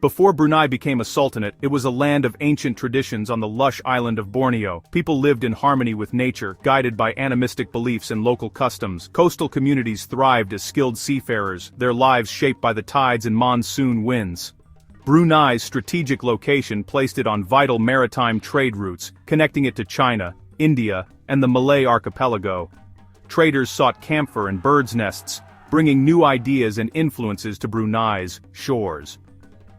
Before Brunei became a sultanate, it was a land of ancient traditions on the lush island of Borneo. People lived in harmony with nature, guided by animistic beliefs and local customs. Coastal communities thrived as skilled seafarers, their lives shaped by the tides and monsoon winds. Brunei's strategic location placed it on vital maritime trade routes, connecting it to China, India, and the Malay archipelago. Traders sought camphor and birds' nests, bringing new ideas and influences to Brunei's shores.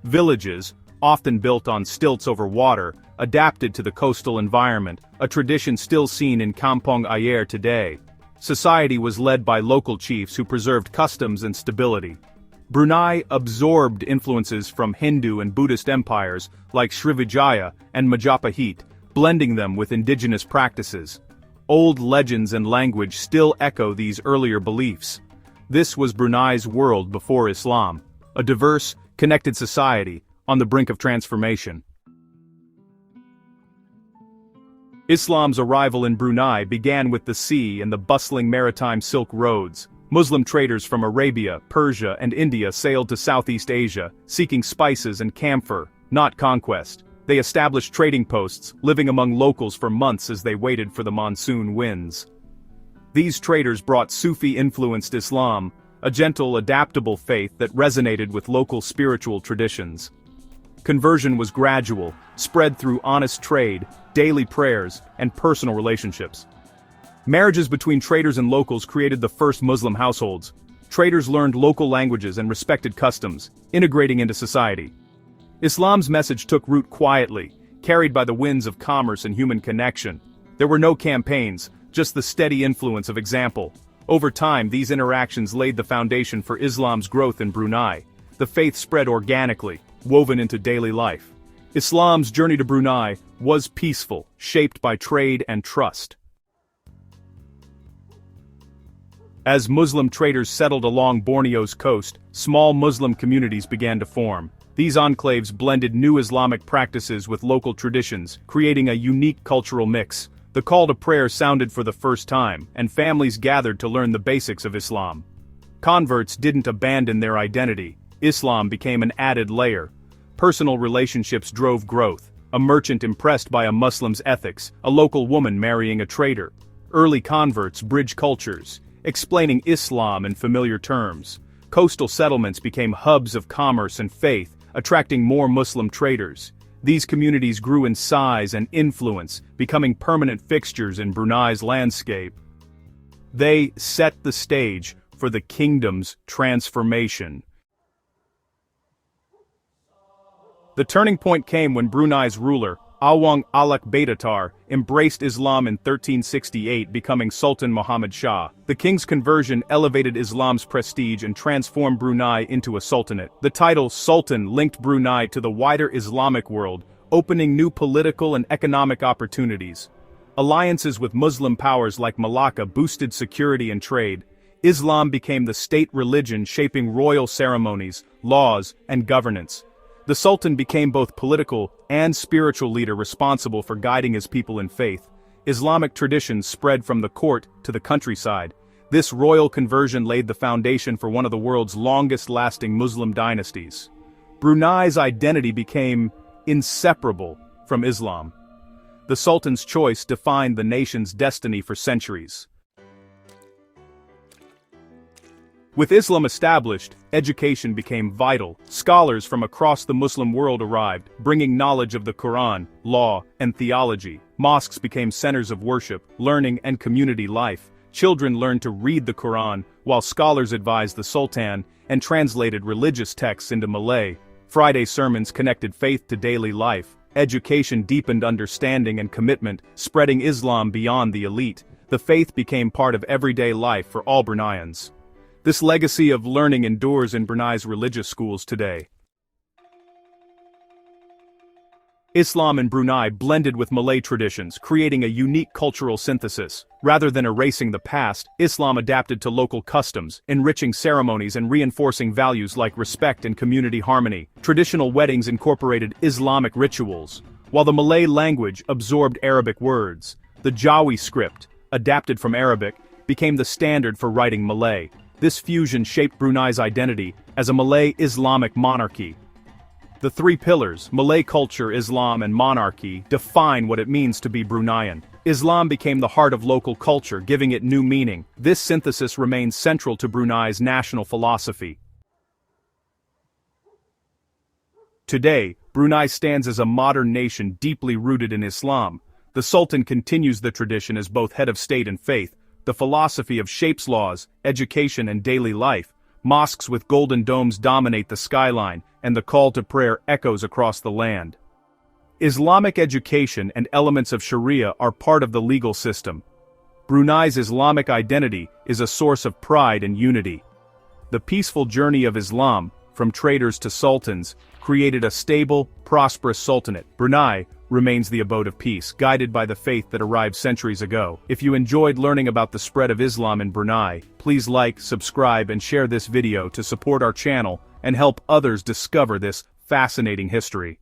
Villages, often built on stilts over water, adapted to the coastal environment, a tradition still seen in Kampong Ayer today. Society was led by local chiefs who preserved customs and stability. Brunei absorbed influences from Hindu and Buddhist empires like Srivijaya and Majapahit, blending them with indigenous practices. Old legends and language still echo these earlier beliefs. This was Brunei's world before Islam, a diverse, connected society on the brink of transformation. Islam's arrival in Brunei began with the sea and the bustling maritime Silk Roads. Muslim traders from Arabia, Persia, and India sailed to Southeast Asia, seeking spices and camphor, not conquest. They established trading posts, living among locals for months as they waited for the monsoon winds. These traders brought Sufi-influenced Islam, a gentle, adaptable faith that resonated with local spiritual traditions. Conversion was gradual, spread through honest trade, daily prayers, and personal relationships. Marriages between traders and locals created the first Muslim households. Traders learned local languages and respected customs, integrating into society. Islam's message took root quietly, carried by the winds of commerce and human connection. There were no campaigns, just the steady influence of example. Over time, these interactions laid the foundation for Islam's growth in Brunei. The faith spread organically, woven into daily life. Islam's journey to Brunei was peaceful, shaped by trade and trust. As Muslim traders settled along Borneo's coast, small Muslim communities began to form. These enclaves blended new Islamic practices with local traditions, creating a unique cultural mix. The call to prayer sounded for the first time, and families gathered to learn the basics of Islam. Converts didn't abandon their identity. Islam became an added layer. Personal relationships drove growth. A merchant impressed by a Muslim's ethics, a local woman marrying a trader. Early converts bridged cultures, explaining Islam in familiar terms. Coastal settlements became hubs of commerce and faith, attracting more Muslim traders. These communities grew in size and influence, becoming permanent fixtures in Brunei's landscape. They set the stage for the kingdom's transformation. The turning point came when Brunei's ruler, Awang Alak Baidatar, embraced Islam in 1368, becoming Sultan Muhammad Shah. The king's conversion elevated Islam's prestige and transformed Brunei into a sultanate. The title Sultan linked Brunei to the wider Islamic world, opening new political and economic opportunities. Alliances with Muslim powers like Malacca boosted security and trade. Islam became the state religion shaping royal ceremonies, laws, and governance. The Sultan became both political and spiritual leader responsible for guiding his people in faith. Islamic traditions spread from the court to the countryside. This royal conversion laid the foundation for one of the world's longest-lasting Muslim dynasties. Brunei's identity became inseparable from Islam. The Sultan's choice defined the nation's destiny for centuries. With Islam established, education became vital. Scholars from across the Muslim world arrived, bringing knowledge of the Quran, law, and theology. Mosques became centers of worship, learning, and community life. Children learned to read the Quran, while scholars advised the Sultan and translated religious texts into Malay. Friday sermons connected faith to daily life. Education deepened understanding and commitment, spreading Islam beyond the elite. The faith became part of everyday life for all Bruneians. This legacy of learning endures in Brunei's religious schools today. Islam in Brunei blended with Malay traditions, creating a unique cultural synthesis. Rather than erasing the past, Islam adapted to local customs, enriching ceremonies and reinforcing values like respect and community harmony. Traditional weddings incorporated Islamic rituals, while the Malay language absorbed Arabic words. The Jawi script, adapted from Arabic, became the standard for writing Malay. This fusion shaped Brunei's identity as a Malay Islamic monarchy. The three pillars, Malay culture, Islam, and monarchy, define what it means to be Bruneian. Islam became the heart of local culture, giving it new meaning. This synthesis remains central to Brunei's national philosophy. Today, Brunei stands as a modern nation deeply rooted in Islam. The Sultan continues the tradition as both head of state and faith. The philosophy of shapes laws, education, and daily life. Mosques with golden domes dominate the skyline, and the call to prayer echoes across the land. Islamic education and elements of Sharia are part of the legal system. Brunei's Islamic identity is a source of pride and unity. The peaceful journey of Islam, from traders to sultans, created a stable, prosperous sultanate. Brunei remains the abode of peace, guided by the faith that arrived centuries ago. If you enjoyed learning about the spread of Islam in Brunei, please like, subscribe, and share this video to support our channel and help others discover this fascinating history.